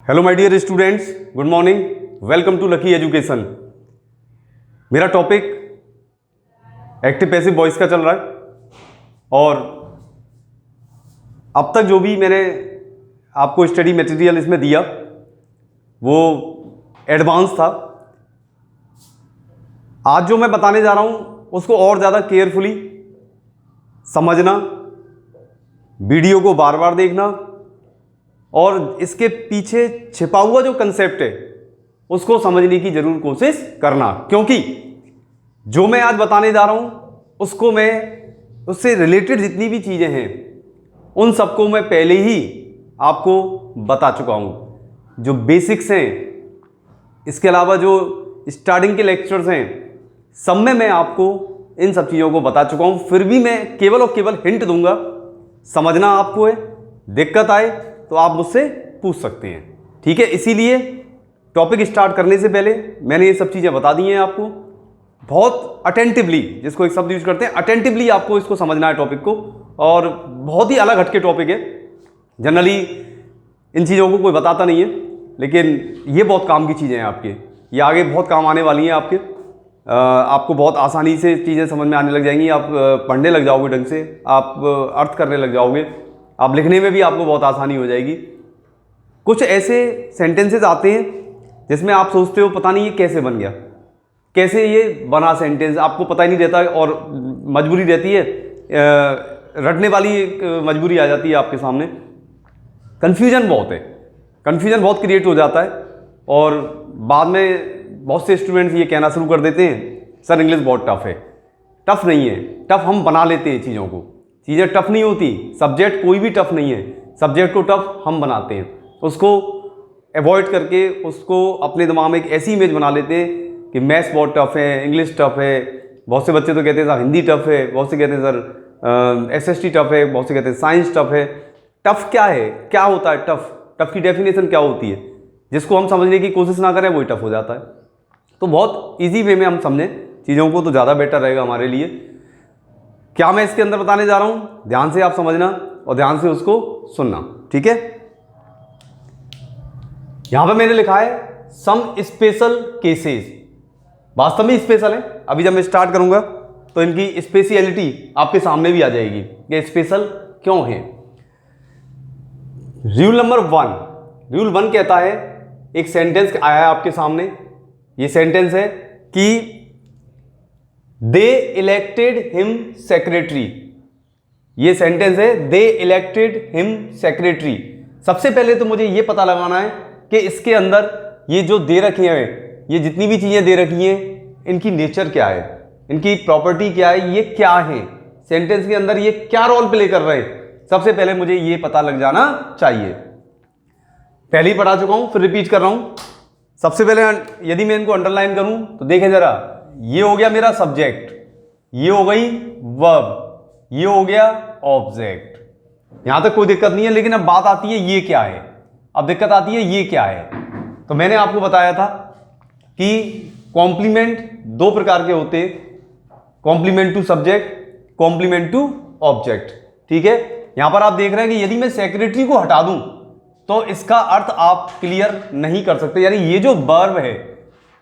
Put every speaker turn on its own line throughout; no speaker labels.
Hello my dear students, good morning, welcome to lucky education. मेरा topic active passive voice का चल रहा है और अब तक जो भी मैंने आपको स्टडी मटेरियल इसमें दिया वो एडवांस था। आज जो मैं बताने जा रहा हूँ उसको और ज़्यादा केयरफुली समझना, वीडियो को बार बार देखना और इसके पीछे छिपा हुआ जो कंसेप्ट है उसको समझने की जरूर कोशिश करना, क्योंकि जो मैं आज बताने जा रहा हूँ उससे रिलेटेड जितनी भी चीज़ें हैं उन सबको मैं पहले ही आपको बता चुका हूँ। जो बेसिक्स हैं, इसके अलावा जो स्टार्टिंग के लेक्चर्स हैं, सब में मैं आपको इन सब चीज़ों को बता चुका हूँ। फिर भी मैं केवल और केवल हिंट दूंगा, समझना आपको है। दिक्कत आए तो आप मुझसे पूछ सकते हैं, ठीक है। इसीलिए टॉपिक स्टार्ट करने से पहले मैंने ये सब चीज़ें बता दी हैं आपको। बहुत अटेंटिवली, जिसको एक शब्द यूज करते हैं, अटेंटिवली आपको इसको समझना है टॉपिक को। और बहुत ही अलग हटके टॉपिक है, जनरली इन चीज़ों को कोई बताता नहीं है, लेकिन ये बहुत काम की चीज़ें हैं आपके। ये आगे बहुत काम आने वाली हैं आपके। आपको बहुत आसानी से चीज़ें समझ में आने लग जाएंगी। आप पढ़ने लग जाओगे ढंग से, आप अर्थ करने लग जाओगे, आप लिखने में भी आपको बहुत आसानी हो जाएगी। कुछ ऐसे सेंटेंसेस आते हैं जिसमें आप सोचते हो पता नहीं ये कैसे बन गया, कैसे ये बना सेंटेंस, आपको पता ही नहीं रहता और मजबूरी रहती है, रटने वाली एक मजबूरी आ जाती है आपके सामने। कन्फ्यूजन बहुत है, कन्फ्यूजन बहुत क्रिएट हो जाता है और बाद में बहुत से स्टूडेंट्स ये कहना शुरू कर देते हैं सर इंग्लिश बहुत टफ है। टफ नहीं है, टफ हम बना लेते हैं चीज़ों को। चीज़ें टफ नहीं होती, सब्जेक्ट कोई भी टफ नहीं है, सब्जेक्ट को टफ हम बनाते हैं। उसको अवॉइड करके उसको अपने दिमाग में एक ऐसी इमेज बना लेते हैं कि मैथ्स बहुत टफ है, इंग्लिश टफ है। बहुत से बच्चे तो कहते हैं सर हिंदी टफ है, बहुत से कहते हैं सर एसएसटी टफ है, बहुत से कहते हैं साइंस टफ है। टफ क्या है, क्या होता है टफ? टफ की डेफिनेशन क्या होती है? जिसको हम समझने की कोशिश ना करें वही टफ हो जाता है। तो बहुत ईजी वे में हम समझें चीज़ों को तो ज़्यादा बेटर रहेगा हमारे लिए। क्या मैं इसके अंदर बताने जा रहा हूँ, ध्यान से आप समझना और ध्यान से उसको सुनना, ठीक है। यहां पर मैंने लिखा है सम स्पेशल केसेस। वास्तव में स्पेशल है, अभी जब मैं स्टार्ट करूंगा तो इनकी स्पेशलिटी आपके सामने भी आ जाएगी कि स्पेशल क्यों है। रूल नंबर 1, रूल 1 कहता है, एक सेंटेंस आया है आपके सामने। ये सेंटेंस है कि दे इलेक्टेड हिम सेक्रेटरी। ये सेंटेंस है दे इलेक्टेड हिम सेक्रेटरी। सबसे पहले तो मुझे ये पता लगाना है कि इसके अंदर ये जो दे रखी है, ये जितनी भी चीजें दे रखी हैं, इनकी नेचर क्या है, इनकी प्रॉपर्टी क्या है, ये क्या है, सेंटेंस के अंदर ये क्या रोल प्ले कर रहे हैं। सबसे पहले मुझे ये पता लग जाना चाहिए। पहले ही पढ़ा चुका हूं, फिर रिपीट कर रहा हूं। सबसे पहले यदि मैं इनको अंडरलाइन करूं तो देखें जरा, ये हो गया मेरा सब्जेक्ट, ये हो गई वर्ब, ये हो गया ऑब्जेक्ट। यहां तक कोई दिक्कत नहीं है, लेकिन अब बात आती है ये क्या है। अब दिक्कत आती है ये क्या है। तो मैंने आपको बताया था कि कॉम्प्लीमेंट दो प्रकार के होते हैं, complement to subject, complement to object, ठीक है। यहां पर आप देख रहे हैं कि यदि मैं सेक्रेटरी को हटा दूं तो इसका अर्थ आप क्लियर नहीं कर सकते। यानी ये जो वर्ब है,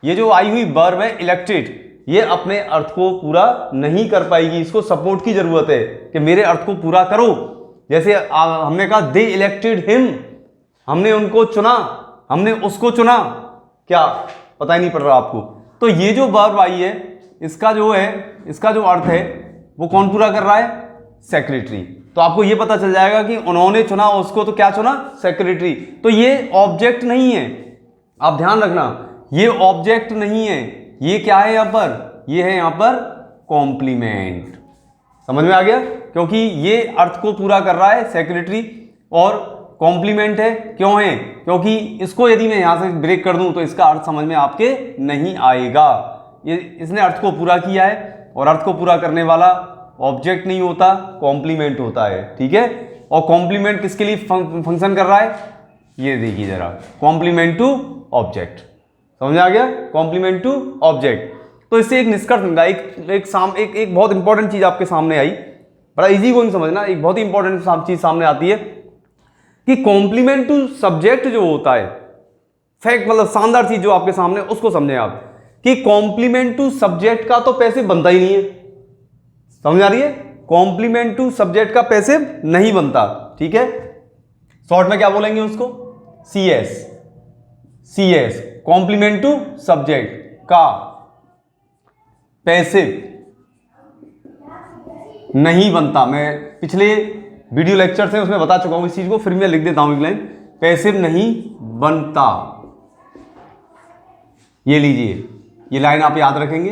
ये जो आई हुई वर्ब है इलेक्टेड, ये अपने अर्थ को पूरा नहीं कर पाएगी। इसको सपोर्ट की जरूरत है कि मेरे अर्थ को पूरा करो। जैसे हमने कहा दे इलेक्टेड हिम, हमने उनको चुना, हमने उसको चुना, क्या पता ही नहीं पड़ रहा आपको। तो ये जो वर्ब आई है, इसका जो है, इसका जो अर्थ है वो कौन पूरा कर रहा है? सेक्रेटरी। तो आपको ये पता चल जाएगा कि उन्होंने चुना उसको, तो क्या चुना? सेक्रेटरी। तो ये ऑब्जेक्ट नहीं है, आप ध्यान रखना, ये ऑब्जेक्ट नहीं है। ये क्या है यहां पर? ये है यहां पर कॉम्प्लीमेंट। समझ में आ गया? क्योंकि ये अर्थ को पूरा कर रहा है सेक्रेटरी और कॉम्प्लीमेंट है। क्यों है? क्योंकि इसको यदि मैं यहां से ब्रेक कर दूं तो इसका अर्थ समझ में आपके नहीं आएगा। ये इसने अर्थ को पूरा किया है और अर्थ को पूरा करने वाला ऑब्जेक्ट नहीं होता, कॉम्प्लीमेंट होता है, ठीक है। और कॉम्प्लीमेंट किसके लिए फंक्शन कर रहा है? ये देखिए जरा, कॉम्प्लीमेंट टू ऑब्जेक्ट। समझ आ गया? Complement to object. तो इससे एक निष्कर्ष मिला, एक बहुत इंपॉर्टेंट चीज आपके सामने आई। बड़ा इजी गोइंग समझना, एक बहुत ही इंपॉर्टेंट चीज सामने आती है कि कॉम्प्लीमेंट टू सब्जेक्ट जो होता है फैक्ट मतलब शानदार चीज जो आपके सामने, उसको समझें आप कि कॉम्प्लीमेंट टू सब्जेक्ट का तो पैसिव बनता ही नहीं है। समझ आ रही है? कॉम्प्लीमेंट टू सब्जेक्ट का पैसिव नहीं बनता, ठीक है। शॉर्ट में क्या बोलेंगे उसको? CS। CS complement to subject का पैसिव नहीं बनता। मैं पिछले वीडियो लेक्चर से उसमें बता चुका हूं इस चीज को, फिर मैं लिख देता हूं एक लाइन, पैसिव नहीं बनता। ये लीजिए, ये लाइन आप याद रखेंगे।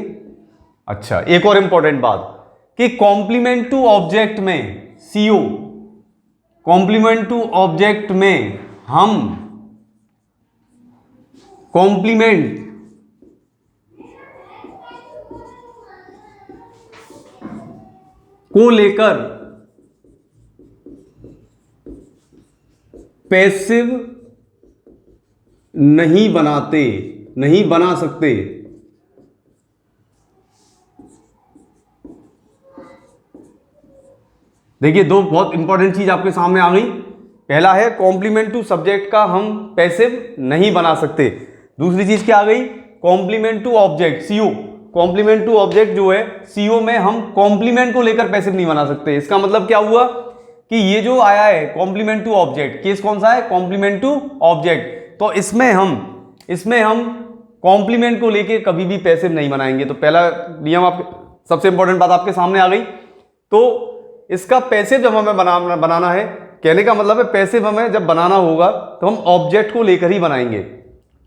अच्छा, एक और इंपॉर्टेंट बात कि कॉम्प्लीमेंट टू ऑब्जेक्ट में CO, कॉम्प्लीमेंट टू ऑब्जेक्ट में हम कॉम्प्लीमेंट को लेकर पैसिव नहीं बनाते, नहीं बना सकते। देखिए, दो बहुत इंपॉर्टेंट चीज आपके सामने आ गई। पहला है कॉम्प्लीमेंट टू सब्जेक्ट का हम पैसिव नहीं बना सकते। दूसरी चीज क्या आ गई? Complement to object CO, complement to object जो है CO में हम कॉम्प्लीमेंट को लेकर पैसिव नहीं बना सकते। इसका मतलब क्या हुआ कि ये जो आया है कॉम्प्लीमेंट टू ऑब्जेक्ट, केस कौन सा है? Complement to object. तो इसमें हम कॉम्प्लीमेंट को लेके कभी भी पैसिव नहीं बनाएंगे। तो पहला नियम, आप सबसे इंपॉर्टेंट बात आपके सामने आ गई। तो इसका पैसिव जब हमें बनाना है, कहने का मतलब है पैसिव हमें जब बनाना होगा तो हम ऑब्जेक्ट को लेकर ही बनाएंगे।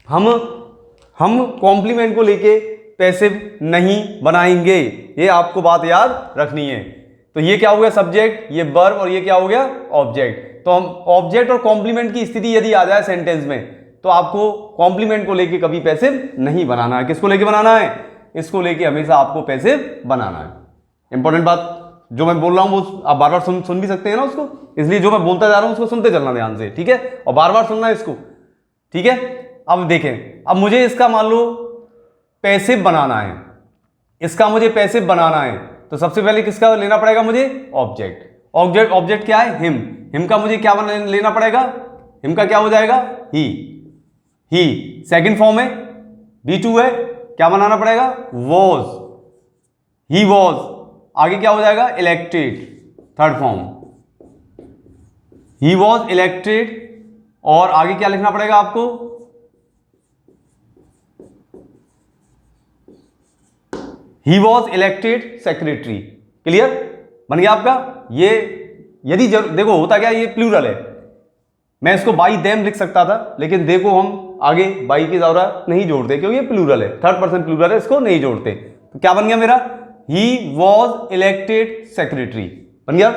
हम कॉम्प्लीमेंट को लेके पैसिव नहीं बनाएंगे, ये आपको बात याद रखनी है। तो ये क्या हो गया? सब्जेक्ट, ये वर्ब, और ये क्या हो गया? ऑब्जेक्ट। तो हम ऑब्जेक्ट और कॉम्प्लीमेंट की स्थिति यदि आ जाए सेंटेंस में, तो आपको कॉम्प्लीमेंट को लेके कभी पैसिव नहीं बनाना है। किसको लेके बनाना है? इसको लेके हमेशा आपको पैसिव बनाना है। इंपॉर्टेंट बात जो मैं बोल रहा हूं वो आप बार बार सुन भी सकते हैं ना उसको, इसलिए जो मैं बोलता जा रहा हूं उसको सुनते चलना ध्यान से, ठीक है, और बार बार सुनना है इसको, ठीक है। अब देखें, अब मुझे इसका मान लो पैसिव बनाना है, इसका मुझे पैसिव बनाना है, तो सबसे पहले किसका लेना पड़ेगा मुझे? ऑब्जेक्ट। ऑब्जेक्ट क्या है? हिम का मुझे क्या लेना पड़ेगा? हिम का क्या हो जाएगा? ही। सेकंड फॉर्म है, B2 है, क्या बनाना पड़ेगा? वॉज। He was. आगे क्या हो जाएगा? Elected, third form, he was elected. और आगे क्या लिखना पड़ेगा आपको? He was elected secretary. Clear? बन गया आपका। ये यदि देखो होता क्या, ये प्लूरल है, मैं इसको बाई देम लिख सकता था, लेकिन देखो हम आगे बाई की जरूरत नहीं जोड़ते क्योंकि ये प्लूरल है, थर्ड पर्सन प्लूरल है, इसको नहीं जोड़ते। तो क्या बन गया मेरा? ही वॉज इलेक्टेड सेक्रेटरी बन गया।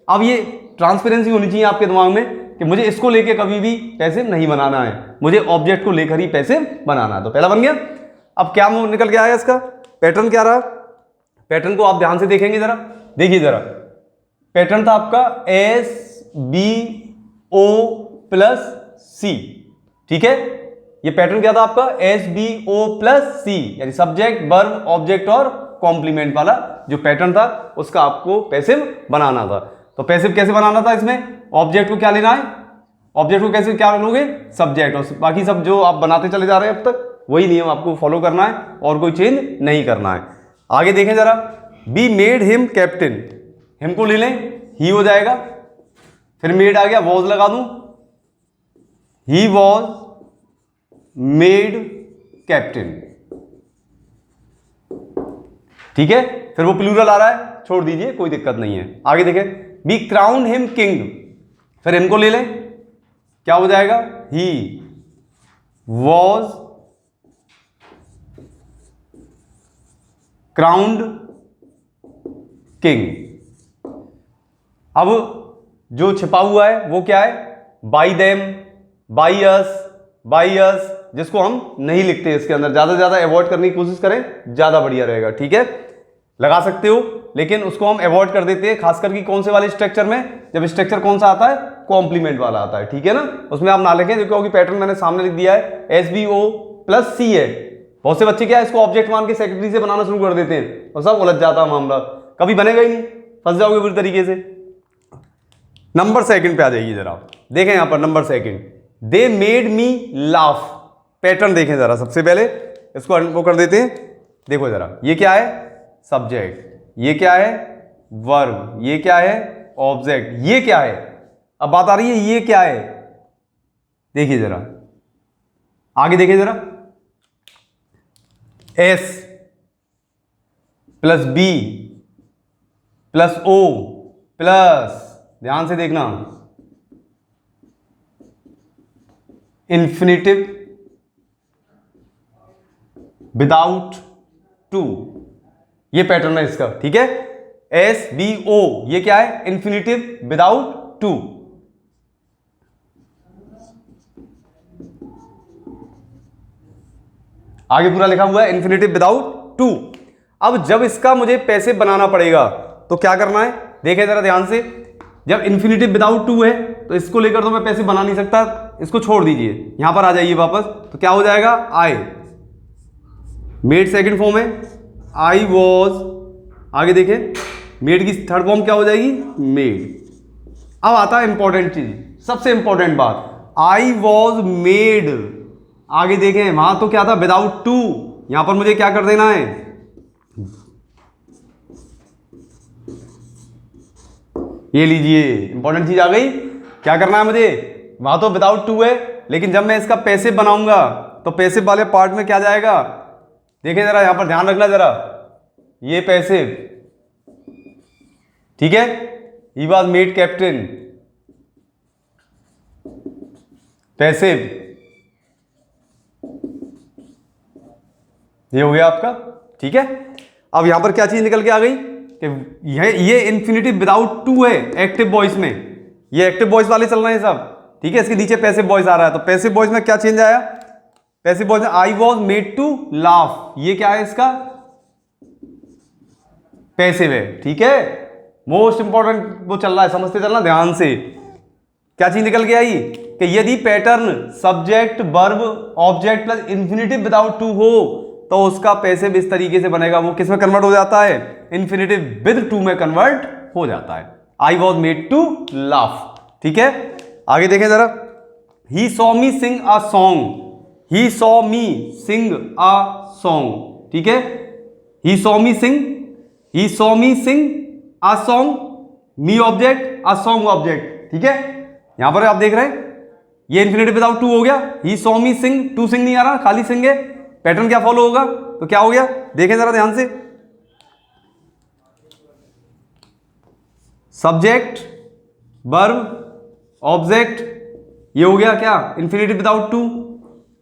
अब ये ट्रांसपेरेंसी होनी चाहिए आपके दिमाग में कि मुझे इसको लेके कभी भी पैसिव नहीं बनाना है, मुझे ऑब्जेक्ट को लेकर ही पैसिव बनाना है। तो पहला बन गया। अब क्या निकल के आया इसका पैटर्न? क्या रहा? पैटर्न को आप ध्यान से देखेंगे जरा, देखिए जरा, पैटर्न था आपका SBO + C, ठीक है। ये पैटर्न क्या था आपका? SBO + C, यानी सब्जेक्ट, वर्ब, ऑब्जेक्ट और कॉम्प्लीमेंट वाला जो पैटर्न था उसका आपको पैसिव बनाना था। तो पैसिव कैसे बनाना था? इसमें ऑब्जेक्ट को क्या लेना है? ऑब्जेक्ट को कैसे क्या लोगे? सब्जेक्ट, और बाकी सब जो आप बनाते चले जा रहे हैं अब तक वही नियम आपको फॉलो करना है और कोई चेंज नहीं करना है। आगे देखें जरा, be made him captain, him को ले लें, ही हो जाएगा, फिर मेड आ गया, वॉज लगा दूं, ही वॉज मेड कैप्टन, ठीक है। फिर वो प्लूरल आ रहा है, छोड़ दीजिए, कोई दिक्कत नहीं है। आगे देखें, बी क्राउन हिम किंग, फिर हिम को ले लें, क्या हो जाएगा? He was crowned king. अब जो छिपा हुआ है वो क्या है? बाई देम, बाई अस, जिसको हम नहीं लिखते इसके अंदर, ज्यादा से ज्यादा अवॉइड करने की कोशिश करें, ज्यादा बढ़िया रहेगा, ठीक है। लगा सकते हो, लेकिन उसको हम अवॉइड कर देते हैं, खासकर कि कौन से वाले स्ट्रक्चर में? जब स्ट्रक्चर कौन सा आता है? कॉम्प्लीमेंट वाला आता है, ठीक है ना। उसमें आप ना लिखें क्योंकि पैटर्न मैंने सामने लिख दिया है, SBO + C है। बहुत से बच्चे क्या है, इसको ऑब्जेक्ट मान के सेक्रेटरी से बनाना शुरू कर देते हैं और सब उलझ जाता है मामला, कभी बनेगा ही नहीं, फंस जाओगे बुरी तरीके से। नंबर सेकंड पे आ जाइए जरा, देखें यहां पर number second, they made me laugh, pattern देखें जरा, सबसे पहले इसको वो कर देते हैं। देखो जरा, ये क्या है सब्जेक्ट, ये क्या है वर्ब, ये क्या है ऑब्जेक्ट, ये क्या है, अब बात आ रही है ये क्या है। देखिए जरा आगे देखिए जरा, S plus B plus O plus, ध्यान से देखना, इंफिनिटिव विदाउट टू, ये पैटर्न है इसका, ठीक है। एस बी ओ, ये क्या है इंफिनिटिव विदाउट टू। आगे पूरा लिखा हुआ है इंफिनिटिव विदाउट टू। अब जब इसका मुझे पैसे बनाना पड़ेगा तो क्या करना है, देखें जरा ध्यान से। जब इंफिनिटिव विदाउट टू है तो इसको लेकर तो मैं पैसे बना नहीं सकता, इसको छोड़ दीजिए, यहां पर आ जाइए वापस, तो क्या हो जाएगा आई मेड सेकंड फॉर्म है, आई वॉज, आगे देखें मेड की थर्ड फॉर्म क्या हो जाएगी मेड। अब आता है इंपॉर्टेंट चीज, सबसे इंपॉर्टेंट बात, आई वॉज मेड, आगे देखें वहां तो क्या था विदाउट टू, यहां पर मुझे क्या कर देना है, ये लीजिए इंपॉर्टेंट चीज आ गई। क्या करना है मुझे, वहां तो विदाउट टू है, लेकिन जब मैं इसका पैसे बनाऊंगा तो पैसे वाले पार्ट में क्या जाएगा, देखें जरा यहां पर ध्यान रखना जरा, ये पैसे, ठीक है, ही वॉज मेड कैप्टन, पैसे, ये हो गया आपका, ठीक है। अब यहां पर क्या चीज निकल के आ गई कि ये इंफिनिटिव विदाउट टू है एक्टिव वॉइस में, ये एक्टिव वॉइस वाले चल रहे हैं सब, ठीक है। इसके नीचे पैसिव वॉइस आ रहा है, तो पैसिव वॉइस में क्या चेंज आया, पैसिव वॉइस में I was made to laugh, ये क्या है इसका पैसिव है, ठीक है। मोस्ट इंपॉर्टेंट वो चल रहा है, समझते चलना ध्यान से। क्या चीज निकल के आई कि यदि pattern subject verb object plus infinitive without to हो तो उसका पैसिव इस तरीके से बनेगा, वो किस में कन्वर्ट हो जाता है, इंफिनिटिव विद टू में कन्वर्ट हो जाता है, I was made to laugh, ठीक है। आगे देखें जरा, he saw me sing a song, he saw me sing a song, ठीक है, he saw me sing, he saw me sing a song, me object a song object, ठीक है। यहां पर आप देख रहे हैं ये इंफिनिटिव विदाउट टू हो गया, ही सॉ मी सिंग, टू सिंग नहीं आ रहा, खाली सिंग है, पैटर्न क्या फॉलो होगा, तो क्या हो गया देखें जरा ध्यान से, सब्जेक्ट वर्ब ऑब्जेक्ट, ये हो गया क्या infinitive without to,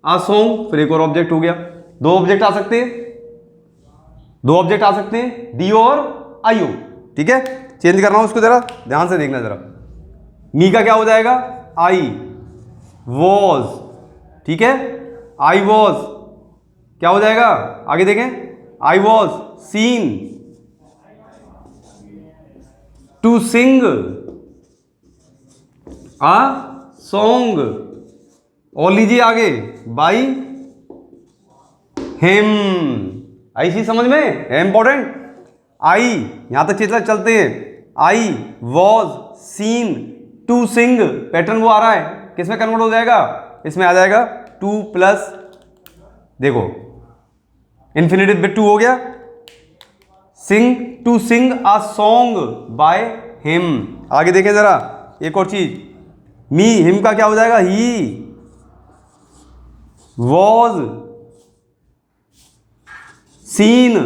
a song, फिर एक और ऑब्जेक्ट हो गया, दो ऑब्जेक्ट आ सकते हैं, दो ऑब्जेक्ट आ सकते हैं डी और आईओ, ठीक है। चेंज करना हो उसको जरा ध्यान से देखना जरा, मी का क्या हो जाएगा आई वॉज, ठीक है, आई वॉज क्या हो जाएगा, आगे देखें, I was seen to sing a song, और लीजिए आगे बाई हिम, आई चीज समझ में है इंपॉर्टेंट, आई यहां तक चीज चलते हैं, I was seen to sing, pattern वो आ रहा है, किस में कन्वर्ट हो जाएगा, इसमें आ जाएगा टू प्लस, देखो इंफिनिटिव विद टू हो गया, sing to sing a song by him. आगे देखें जरा एक और चीज, मी हिम का क्या हो जाएगा, he was seen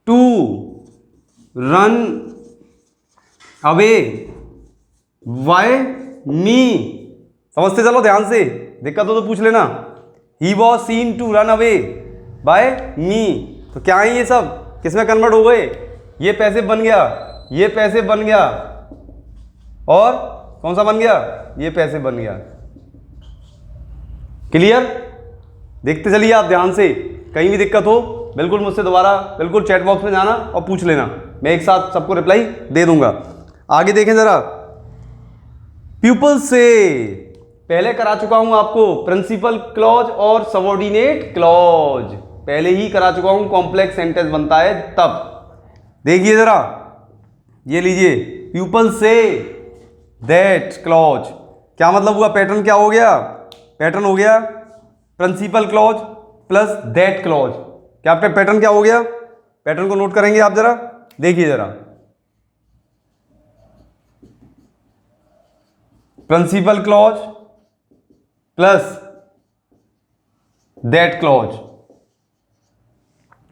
to run away by me, समझते चलो ध्यान से, दिक्कत हो तो पूछ लेना, he was seen to run away by me, तो क्या है ये सब किस में कन्वर्ट हो गए, ये पैसे बन गया, ये पैसे बन गया, और कौन सा बन गया, ये पैसे बन गया, क्लियर। देखते चलिए आप ध्यान से, कहीं भी दिक्कत हो बिल्कुल मुझसे दोबारा बिल्कुल चैट बॉक्स में जाना और पूछ लेना, मैं एक साथ सबको रिप्लाई दे दूंगा। आगे देखें जरा, प्यूपल से पहले करा चुका हूं आपको, प्रिंसिपल क्लॉज और सबऑर्डिनेट क्लॉज पहले ही करा चुका हूं, कॉम्प्लेक्स सेंटेंस बनता है तब। देखिए जरा, ये लीजिए, प्यूपल से दैट क्लॉज, क्या मतलब हुआ, पैटर्न क्या हो गया, पैटर्न हो गया principal clause plus that clause. क्या आपका पैटर्न क्या हो गया? पैटर्न को नोट करेंगे आप जरा, देखिए जरा, principal clause plus that clause,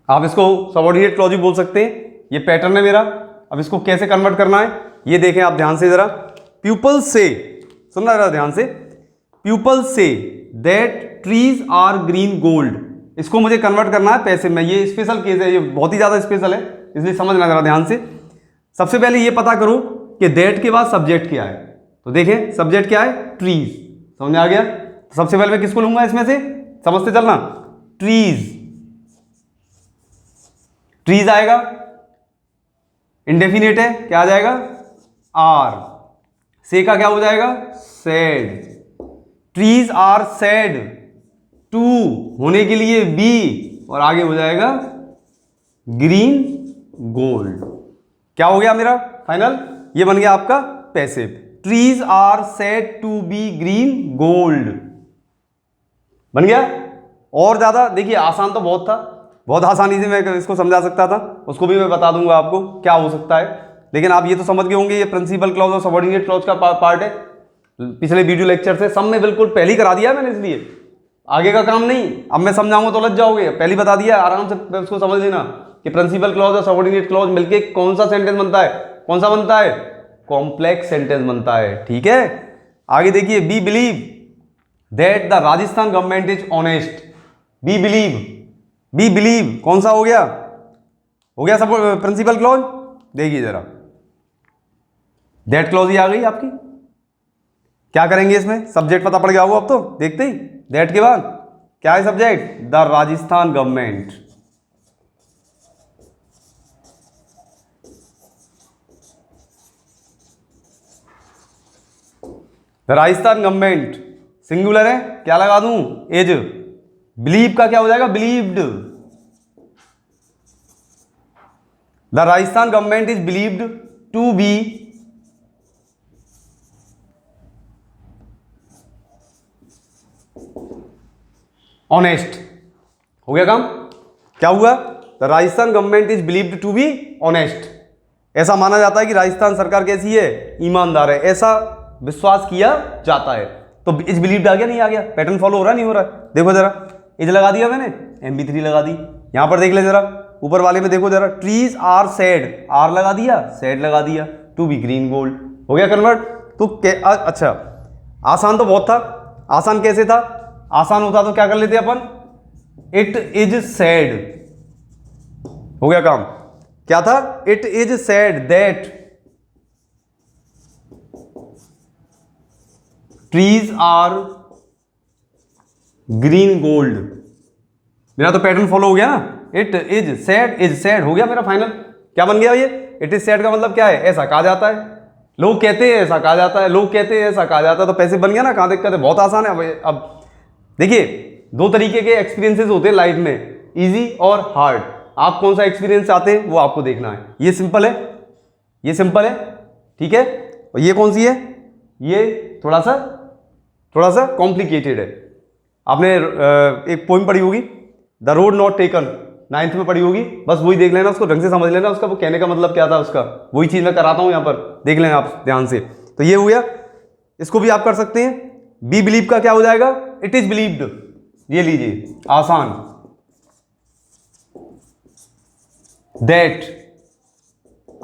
आप इसको सबऑर्डिनेट क्लॉज भी बोल सकते हैं। ये पैटर्न है मेरा। अब इसको कैसे कन्वर्ट करना है ये देखें आप ध्यान से जरा। पीपल से, सुनना जरा ध्यान से, people say that trees are green gold, इसको मुझे कन्वर्ट करना है पैसे में। ये स्पेशल केस है, ये बहुत ही ज्यादा स्पेशल है, इसलिए समझना जरा ध्यान से। सबसे पहले ये पता करो कि दैट के बाद सब्जेक्ट क्या है। तो देखें सब्जेक्ट क्या है, ट्रीज, समझ में आ गया। तो सबसे पहले मैं किसको लूंगा इसमें से, समझते चलना, ट्रीज, ट्रीज आएगा, इंडेफिनेट है, क्या आ जाएगा, आर, से का क्या हो जाएगा, said, trees are said, to होने के लिए बी, और आगे हो जाएगा ग्रीन गोल्ड। क्या हो गया मेरा फाइनल, ये बन गया आपका passive. Trees are said to be green gold बन गया। और ज्यादा देखिए आसान तो बहुत था, बहुत आसानी से मैं इसको समझा सकता था, उसको भी मैं बता दूंगा आपको क्या हो सकता है। लेकिन आप ये तो समझ गए होंगे ये प्रिंसिपल क्लॉज और सबऑर्डिनेट क्लॉज का पार्ट है। पिछले वीडियो लेक्चर से सब में बिल्कुल पहले ही करा दिया है मैंने, इसलिए आगे का काम नहीं। अब मैं समझाऊंगा तो लग जाओगे, पहले ही बता दिया, आराम से उसको समझ लेना कि प्रिंसिपल क्लॉज और सबऑर्डिनेट क्लॉज मिलके कौन सा सेंटेंस बनता है, कौन सा बनता है, कॉम्प्लेक्स सेंटेंस बनता है। ठीक है, आगे देखिए, we believe that the Rajasthan government is honest. We believe, we believe कौन सा हो गया, सब प्रिंसिपल क्लॉज। देखिए जरा दैट क्लॉज ही आ गई आपकी। क्या करेंगे इसमें, सब्जेक्ट पता पड़ गया होगा अब तो, देखते ही दैट के बाद क्या है subject, the Rajasthan government. The Rajasthan government singular है, क्या लगा दूं, एज। बिलीव का क्या हो जाएगा, believed. The Rajasthan government is believed to be honest. हो गया काम, क्या हुआ, the Rajasthan government is believed to be honest. ऐसा माना जाता है कि राजस्थान सरकार कैसी है, ईमानदार है, ऐसा विश्वास किया जाता है। तो इज बिलीव्ड आ गया, नहीं आ गया, पैटर्न फॉलो हो रहा नहीं हो रहा। देखो जरा, इज लगा दिया मैंने, MB3 लगा दी। यहां पर देख ले जरा, ऊपर वाले में देखो जरा, ट्रीज आर सैड, आर लगा दिया, सैड लगा दिया, टू बी ग्रीन गोल्ड। हो गया कन्वर्ट। तो अच्छा, आसान तो बहुत था। आसान कैसे था, आसान होता तो क्या कर लेते अपन, इट इज सैड। हो गया काम, क्या था, it is said that trees are green gold. मेरा तो पैटर्न फॉलो हो गया ना, इट इज सैड हो गया मेरा फाइनल। क्या बन गया ये, इट इज सैड का मतलब क्या है, ऐसा कहा जाता है, लोग कहते हैं ऐसा कहा जाता है, लोग कहते हैं ऐसा कहा जाता है। तो पैसे बन गया ना, कहां दिक्कत है, बहुत आसान है। अब देखिए दो तरीके के एक्सपीरियंसेस होते हैं लाइफ में, इजी और हार्ड। आप कौन सा एक्सपीरियंस चाहते हैं वो आपको देखना है। ये सिंपल है, ये सिंपल है, ठीक है। और ये कौन सी है, ये थोड़ा सा कॉम्प्लिकेटेड है। आपने एक पोइम पढ़ी होगी, the road not taken, 9th में पढ़ी होगी, बस वही देख लेना, उसको ढंग से समझ लेना, उसका वो कहने का मतलब क्या था उसका, वही चीज मैं कराता हूं यहां पर, देख लेना आप ध्यान से। तो ये हो गया, इसको भी आप कर सकते हैं। बी बिलीव का क्या हो जाएगा, इट इज बिलीव्ड, ये लीजिए आसान। दैट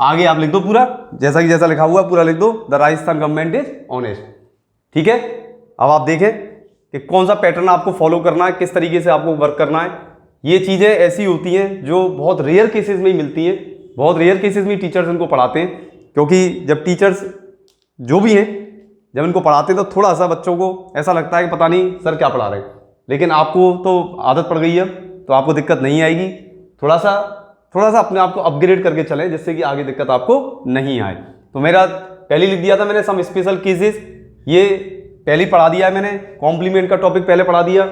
आगे आप लिख दो पूरा, जैसा लिखा हुआ पूरा लिख दो, the Rajasthan government is honest. ठीक है, अब आप देखें कि कौन सा पैटर्न आपको फॉलो करना है, किस तरीके से आपको वर्क करना है। ये चीजें ऐसी होती हैं जो बहुत रेयर केसेस में ही मिलती हैं, बहुत रेयर केसेस में टीचर्स इनको पढ़ाते हैं। क्योंकि जब टीचर्स जो भी हैं जब इनको पढ़ाते हैं तो थोड़ा सा बच्चों को ऐसा लगता है कि पता नहीं सर क्या पढ़ा रहे हैं, लेकिन आपको तो आदत पड़ गई है तो आपको दिक्कत नहीं आएगी। थोड़ा सा अपने आप को अपग्रेड करके चलें जिससे कि आगे दिक्कत आपको नहीं आए। तो मेरा पहले लिख दिया था मैंने सम स्पेशल केसेस, ये पहले पढ़ा दिया है मैंने, कॉम्प्लीमेंट का टॉपिक पहले पढ़ा दिया,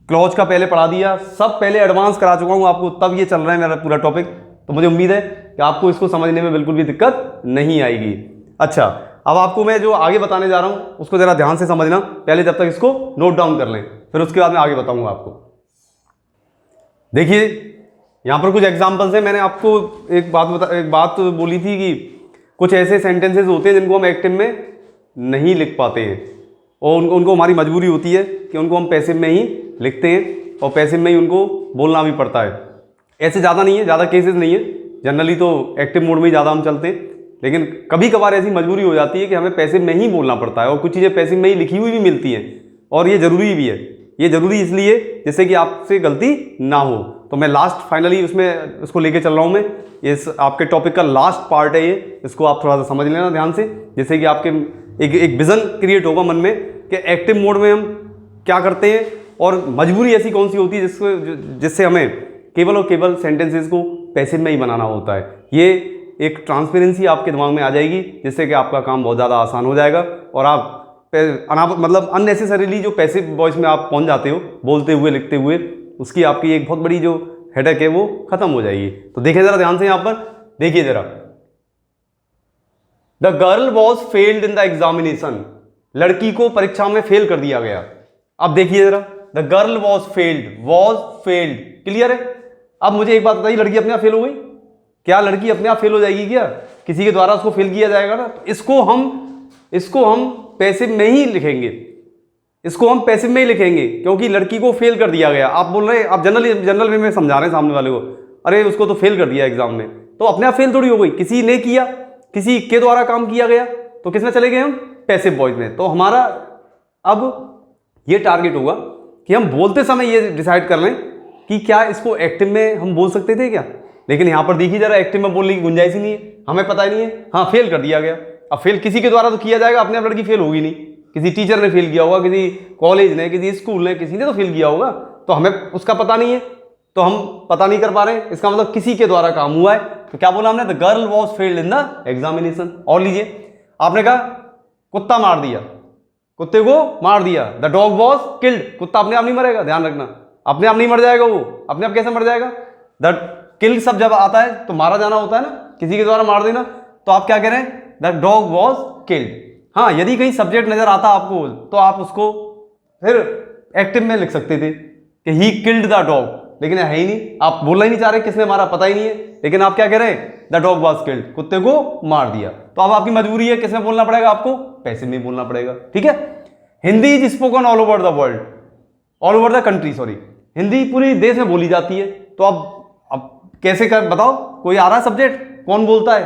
क्लॉज का पहले पढ़ा दिया, सब पहले एडवांस करा चुका हूँ आपको, तब ये चल रहा है मेरा पूरा टॉपिक। तो मुझे उम्मीद है कि आपको इसको समझने में बिल्कुल भी दिक्कत नहीं आएगी। अच्छा, अब आपको मैं जो आगे बताने जा रहा हूँ उसको जरा ध्यान से समझना, पहले जब तक इसको नोट डाउन कर लें। फिर उसके बाद मैं आगे बताऊंगा आपको। देखिए यहाँ पर कुछ एग्जांपल्स हैं। मैंने आपको एक बात बोली थी कि कुछ ऐसे सेंटेंसेस होते हैं जिनको हम एक्टिव में नहीं लिख पाते हैं और उनको हमारी मजबूरी होती है कि उनको हम पैसिव में ही लिखते हैं और पैसिव में ही उनको बोलना भी पड़ता है। ऐसे ज़्यादा नहीं है, ज़्यादा केसेस नहीं है, जनरली तो एक्टिव मोड में ही ज़्यादा हम चलते हैं, लेकिन कभी कभार ऐसी मजबूरी हो जाती है कि हमें पैसिव में ही बोलना पड़ता है और कुछ चीज़ें पैसिव में ही लिखी हुई भी मिलती हैं और ये ज़रूरी भी है। ये ज़रूरी इसलिए जिससे कि आपसे गलती ना हो। तो मैं लास्ट फाइनली उसमें उसको लेके चल रहा हूँ। मैं इस आपके टॉपिक का लास्ट पार्ट है ये, इसको आप थोड़ा सा समझ लेना ध्यान से, जिससे कि आपके एक विजन क्रिएट होगा मन में कि एक्टिव मोड में हम क्या करते हैं और मजबूरी ऐसी कौन सी होती है जिससे हमें केवल और केवल सेंटेंसेस को पैसिव में ही बनाना होता है। ये एक ट्रांसपेरेंसी आपके दिमाग में आ जाएगी जिससे कि आपका काम बहुत ज़्यादा आसान हो जाएगा और आप मतलब अननेसेसरीली जो पैसिव वॉइस में आप पहुंच जाते हो बोलते हुए लिखते हुए, उसकी आपकी एक बहुत बड़ी जो हेडेक है वो खत्म हो जाएगी। तो देखिए जरा ध्यान से, यहाँ पर देखिए जरा, the girl was failed in the examination, लड़की को परीक्षा में फेल कर दिया गया। अब देखिए जरा, the girl was failed, clear है। अब मुझे एक बात बताइए, लड़की अपने आप फेल हो गई क्या? लड़की अपने आप फेल हो जाएगी क्या? किसी के द्वारा उसको फेल किया जाएगा ना। तो इसको हम पैसिव में ही लिखेंगे, इसको हम पैसिव में ही लिखेंगे क्योंकि लड़की को फेल कर दिया गया। आप बोल रहे हैं, आप जनरल वे में समझा रहे हैं सामने वाले को, अरे उसको तो फेल कर दिया एग्जाम में, तो अपने आप फेल थोड़ी हो गई, किसी ने किया, किसी के द्वारा काम किया गया, तो किस में चले गए हम? पैसिव वॉइस में। तो हमारा अब ये टारगेट होगा कि हम बोलते समय ये डिसाइड कर लें कि क्या इसको एक्टिव में हम बोल सकते थे क्या। लेकिन यहां पर देखिए जरा, एक्टिव में बोलने की गुंजाइश ही नहीं है, हमें पता ही नहीं है। हाँ, फेल कर दिया गया। अब फेल किसी के द्वारा तो किया जाएगा, अपने आप लड़की फेल होगी नहीं, किसी टीचर ने फेल किया होगा, किसी कॉलेज ने, किसी स्कूल ने, किसी ने तो फेल किया होगा, तो हमें उसका पता नहीं है, तो हम पता नहीं कर पा रहे हैं, इसका मतलब किसी के द्वारा काम हुआ है। तो क्या बोला हमने? The girl was failed in the examination. और लीजिए, आपने कहा कुत्ता मार दिया, कुत्ते को मार दिया, द डॉग वॉज किल्ड, कुत्ता अपने आप नहीं मरेगा, ध्यान रखना, अपने आप नहीं मर जाएगा वो, अपने आप कैसे मर जाएगा? द किल्ड सब जब आता है तो मारा जाना होता है ना, किसी के द्वारा मार देना। तो आप क्या कह रहे हैं? The dog was killed. हाँ, यदि कहीं सब्जेक्ट नजर आता आपको तो आप उसको फिर एक्टिव में लिख सकते थे कि ही किल्ड द डॉग, लेकिन है ही नहीं, आप बोलना ही नहीं चाह रहे किसने मारा, पता ही नहीं है, लेकिन आप क्या कह रहे हैं? द डॉग वॉज किल्ड, कुत्ते को मार दिया। तो अब आपकी मजबूरी है, किसमें बोलना पड़ेगा आपको? पैसिव में बोलना पड़ेगा। ठीक है। Hindi is spoken all over the world, all over the country, sorry, Hindi पूरी देश में बोली जाती है। तो अब कैसे कर बताओ, कोई आ रहा है सब्जेक्ट, कौन बोलता है,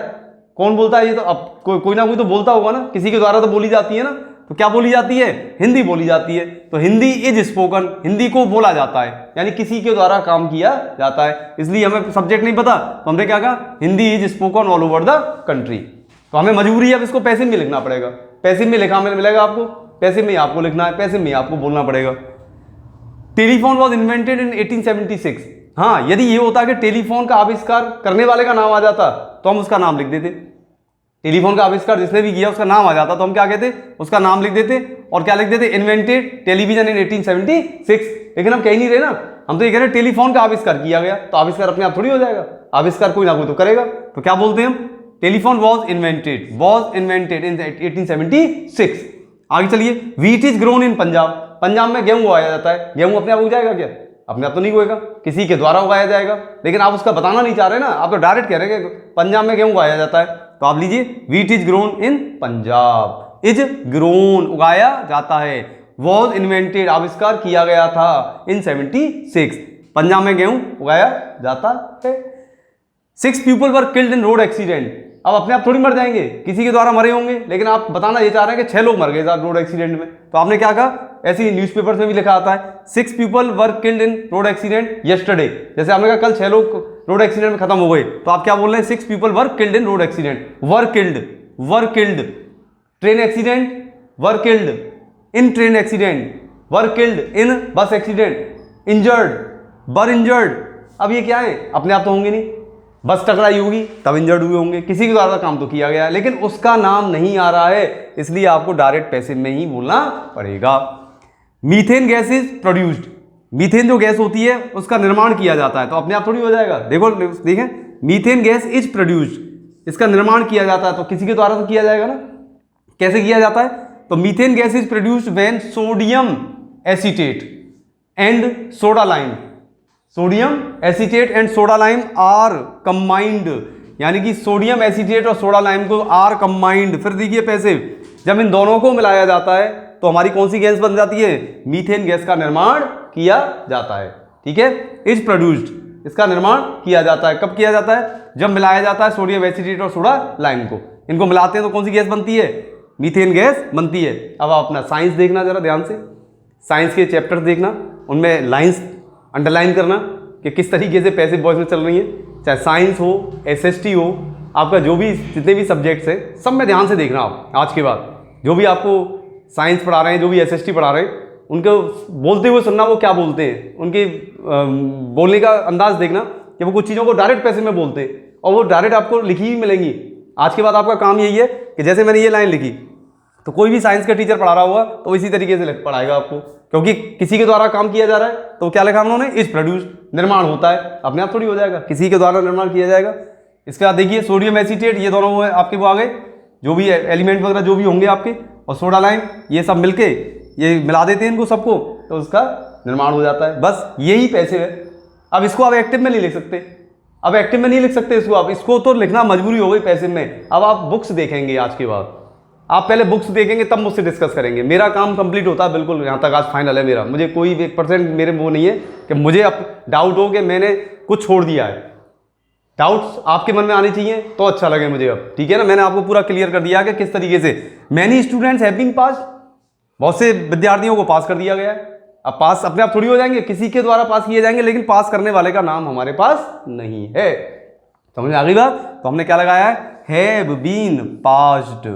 कौन बोलता है? ये तो अब कोई ना कोई तो बोलता होगा ना, किसी के द्वारा तो बोली जाती है ना। तो क्या बोली जाती है? हिंदी बोली जाती है। तो हिंदी इज स्पोकन, हिंदी को बोला जाता है, यानी किसी के द्वारा काम किया जाता है। इसलिए हमें सब्जेक्ट नहीं पता तो हमने क्या कहा? Hindi is spoken all over the country. तो हमें मजबूरी है, अब इसको पैसिव में लिखना पड़ेगा। पैसिव में लिखा मिलेगा आपको, पैसिव में आपको लिखना है, पैसिव में आपको बोलना पड़ेगा। Telephone was invented in 1876। हाँ, यदि ये होता कि टेलीफोन का आविष्कार करने वाले का नाम आ जाता तो हम उसका नाम लिख देते। टेलीफोन का आविष्कार जिसने भी किया उसका नाम आ जाता तो हम क्या कहते? उसका नाम लिख देते। और क्या लिख देते? इन्वेंटेड टेलीविजन इन 1876। लेकिन हम कह नहीं रहे ना, हम तो ये कह रहे हैं टेलीफोन का आविष्कार किया गया। तो आविष्कार अपने आप थोड़ी हो जाएगा, आविष्कार कोई ना कोई तो करेगा। तो क्या बोलते हैं हम? Telephone was invented in 1876। आगे चलिए, wheat is grown in Punjab. Punjab में गेहूं उगाया जाता है। गेहूं अपने आप उग जाएगा क्या? अपने आप तो नहीं उगेगा, किसी के द्वारा उगाया जाएगा। लेकिन आप उसका बताना नहीं चाह रहे ना, आप तो डायरेक्ट कह रहे हैं कि पंजाब में गेहूं उगाया जाता है। तो आप लीजिए, wheat is grown in Punjab, is grown उगाया जाता है, वॉज इन्वेंटेड आविष्कार किया गया था, इन 76 पंजाब में गेहूं उगाया जाता है। 6 people were killed in road accident. अब अपने आप थोड़ी मर जाएंगे, किसी के द्वारा मरे होंगे, लेकिन आप बताना ये चाह रहे हैं कि 6 लोग मर गए रोड एक्सीडेंट में। तो आपने क्या कहा? ऐसे ही न्यूज़पेपर्स में भी लिखा आता है, 6 people were killed in road accident yesterday. जैसे आपने कहा कल 6 लोग रोड एक्सीडेंट में खत्म हो गए, तो आप क्या बोल रहे हैं? 6 people were killed in road accident. Were killed train accident, were killed in train accident, were killed in बस एक्सीडेंट, इंजर्ड, वर इंजर्ड। अब ये क्या है? अपने आप तो होंगे नहीं, बस टकराई होगी तब इंजर्ड हुए होंगे, किसी के द्वारा काम तो किया गया है, लेकिन उसका नाम नहीं आ रहा है, इसलिए आपको डायरेक्ट पैसिव में ही बोलना पड़ेगा। Methane gas is produced. Methane जो गैस होती है उसका निर्माण किया जाता है, तो अपने आप थोड़ी हो जाएगा। देखें, मीथेन गैस इज प्रोड्यूस्ड, इसका निर्माण किया जाता है, तो किसी के द्वारा तो किया जाएगा ना। कैसे किया जाता है? तो methane gas is produced when sodium acetate. And soda lime, sodium acetate and soda lime are combined, यानी कि सोडियम एसीटेट और सोडा लाइम को आर कंबाइंड। फिर देखिए पैसिव, जब इन दोनों को मिलाया जाता है तो हमारी कौन सी गैस बन जाती है, मीथेन गैस का निर्माण किया जाता है। ठीक है, इज प्रोड्यूस्ड, इसका निर्माण किया जाता है। कब किया जाता है, जब मिलाया जाता है सोडियम एसीटेट और सोडा लाइम को, इनको मिलाते हैं तो कौन सी गैस बनती है, मीथेन गैस बनती है। अब आप अपना साइंस देखना जरा ध्यान से, साइंस के चैप्टर्स देखना, उनमें लाइंस अंडरलाइन करना कि किस तरीके से पैसिव वॉइस में चल रही है, चाहे साइंस हो, एसएसटी हो, आपका जो भी जितने भी सब्जेक्ट्स हैं सब में ध्यान से देखना। आप आज के बाद जो भी आपको साइंस पढ़ा रहे हैं, जो भी एसएसटी पढ़ा रहे हैं, उनको बोलते हुए सुनना वो क्या बोलते हैं, उनके बोलने का अंदाज देखना कि वो कुछ चीज़ों को डायरेक्ट पैसिव में बोलते हैं और वो डायरेक्ट आपको लिखी ही मिलेंगी। आज के बाद आपका काम यही है कि जैसे मैंने ये लाइन लिखी तो कोई भी साइंस का टीचर पढ़ा रहा होगा तो इसी तरीके से पढ़ाएगा आपको, क्योंकि किसी के द्वारा काम किया जा रहा है। तो क्या लिखा उन्होंने, इज प्रोड्यूस्ड, निर्माण होता है, अपने आप थोड़ी हो जाएगा, किसी के द्वारा निर्माण किया जाएगा। इसके बाद देखिए सोडियम एसीटेट, ये दोनों वो आपके वो आ गए, जो भी एलिमेंट वगैरह जो भी होंगे आपके, और सोडा लाइम, ये सब मिलके ये मिला देते हैं इनको सबको, तो उसका निर्माण हो जाता है। बस यही पैसिव है। अब इसको आप एक्टिव में नहीं लिख सकते, अब एक्टिव में नहीं लिख सकते इसको, आप इसको तो लिखना मजबूरी हो गई पैसिव में। अब आप बुक्स देखेंगे आज के बाद, आप पहले बुक्स देखेंगे तब मुझसे डिस्कस करेंगे। मेरा काम कंप्लीट होता है बिल्कुल, यहाँ तक आज फाइनल है मेरा। मुझे कोई 1% मेरे वो नहीं है कि मुझे अब डाउट हो कि मैंने कुछ छोड़ दिया है। डाउट्स आपके मन में आने चाहिए तो अच्छा लगे मुझे अब, ठीक है ना। मैंने आपको पूरा क्लियर कर दिया कि किस तरीके से many students have been pass, बहुत से विद्यार्थियों को पास कर दिया गया है। अब पास अपने आप थोड़ी हो जाएंगे, किसी के द्वारा पास किए जाएंगे, लेकिन पास करने वाले का नाम हमारे पास नहीं है। समझ में आ गई बात, तो हमने क्या लगाया है, हैव बीन पास्ड।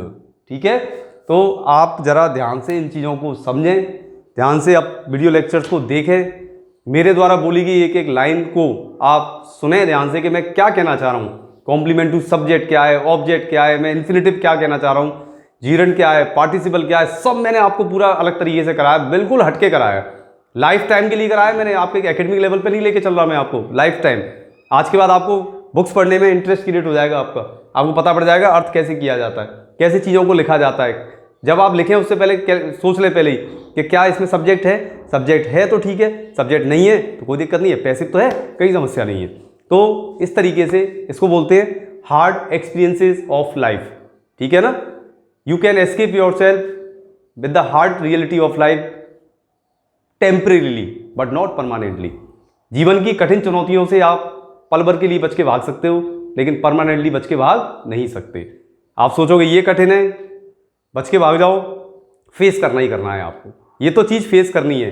ठीक है, तो आप जरा ध्यान से इन चीज़ों को समझें, ध्यान से आप वीडियो लेक्चर्स को देखें, मेरे द्वारा बोली गई एक एक लाइन को आप सुने ध्यान से कि मैं क्या कहना चाह रहा हूँ। कॉम्प्लीमेंट टू सब्जेक्ट क्या है, ऑब्जेक्ट क्या है, मैं इन्फिनिटिव क्या कहना चाह रहा हूँ, जीरंड क्या है, पार्टिसिपल क्या है, सब मैंने आपको पूरा अलग तरीके से कराया, बिल्कुल हटके कराया, लाइफ टाइम के लिए कराया मैंने। आपके एकेडमिक लेवल पे नहीं लेके चल रहा मैं आपको, लाइफ टाइम। आज के बाद आपको बुक्स पढ़ने में इंटरेस्ट क्रिएट हो जाएगा आपका, आपको पता पड़ जाएगा अर्थ कैसे किया जाता है, कैसे चीज़ों को लिखा जाता है। जब आप लिखें उससे पहले सोच ले पहले ही कि क्या इसमें सब्जेक्ट है, सब्जेक्ट है तो ठीक है, सब्जेक्ट नहीं है तो कोई दिक्कत नहीं है, पैसिव तो है, कोई समस्या नहीं है। तो इस तरीके से इसको बोलते हैं हार्ड एक्सपीरियंसेस ऑफ लाइफ। ठीक है ना, you can escape your self with the hard reality of life temporarily but not permanently. जीवन की कठिन चुनौतियों से आप पल भर के लिए बच के भाग सकते हो, लेकिन परमानेंटली बच के भाग नहीं सकते। आप सोचोगे ये कठिन है, बच के भाग जाओ, फेस करना ही करना है आपको, ये तो चीज़ फेस करनी है,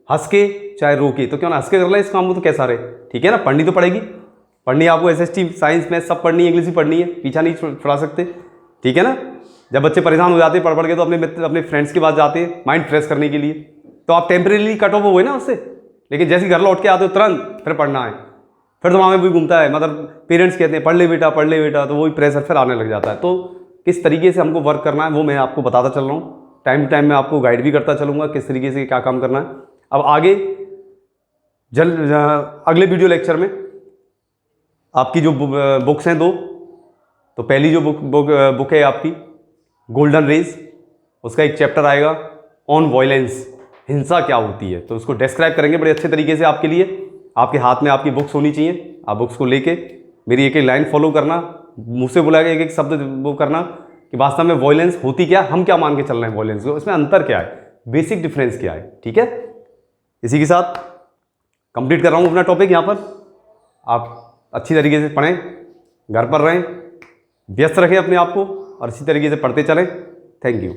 हंस के चाहे रो के, तो क्यों ना हंस के कर ले इस काम को, तो कैसा रहे। ठीक है ना, पढ़नी तो पड़ेगी, पढ़नी आपको एसएसटी, साइंस, मैथ सब पढ़नी है, इंग्लिश भी पढ़नी है, पीछा नहीं छुड़ा सकते। ठीक है ना, जब बच्चे परेशान हो जाते हैं पढ़ के तो अपने फ्रेंड्स के पास जाते हैं माइंड फ्रेश करने के लिए, तो आप टेम्परेली कट ऑफ हुए ना उससे, लेकिन जैसे घर लौट के आते हो तुरंत फिर पढ़ना है, फिर दिमाग में भी घूमता है, मतलब पेरेंट्स कहते हैं पढ़ ले बेटा, पढ़ ले बेटा, तो वही प्रेशर फिर आने लग जाता है। तो किस तरीके से हमको वर्क करना है वो मैं आपको बताता चल रहा हूँ, टाइम टू टाइम मैं आपको गाइड भी करता चलूँगा किस तरीके से क्या काम करना है। अब आगे अगले वीडियो लेक्चर में आपकी जो बुक्स हैं दो, तो पहली जो बुक है आपकी गोल्डन रेज, उसका एक चैप्टर आएगा ऑन वायलेंस, हिंसा क्या होती है, तो उसको डिस्क्राइब करेंगे बड़े अच्छे तरीके से आपके लिए। आपके हाथ में आपकी बुक्स होनी चाहिए, आप बुक्स को लेके मेरी एक एक लाइन फॉलो करना, मुँह से बोला गया एक एक शब्द वो करना कि वास्तव में वायलेंस होती क्या, हम क्या मान के चल रहे हैं वायलेंस को, इसमें अंतर क्या है, बेसिक डिफरेंस क्या है। ठीक है, इसी के साथ कंप्लीट कर रहा हूँ अपना टॉपिक यहाँ पर। आप अच्छी तरीके से पढ़ें, घर पर रहें, व्यस्त रखें अपने आप को और इसी तरीके से पढ़ते चलें। Thank you.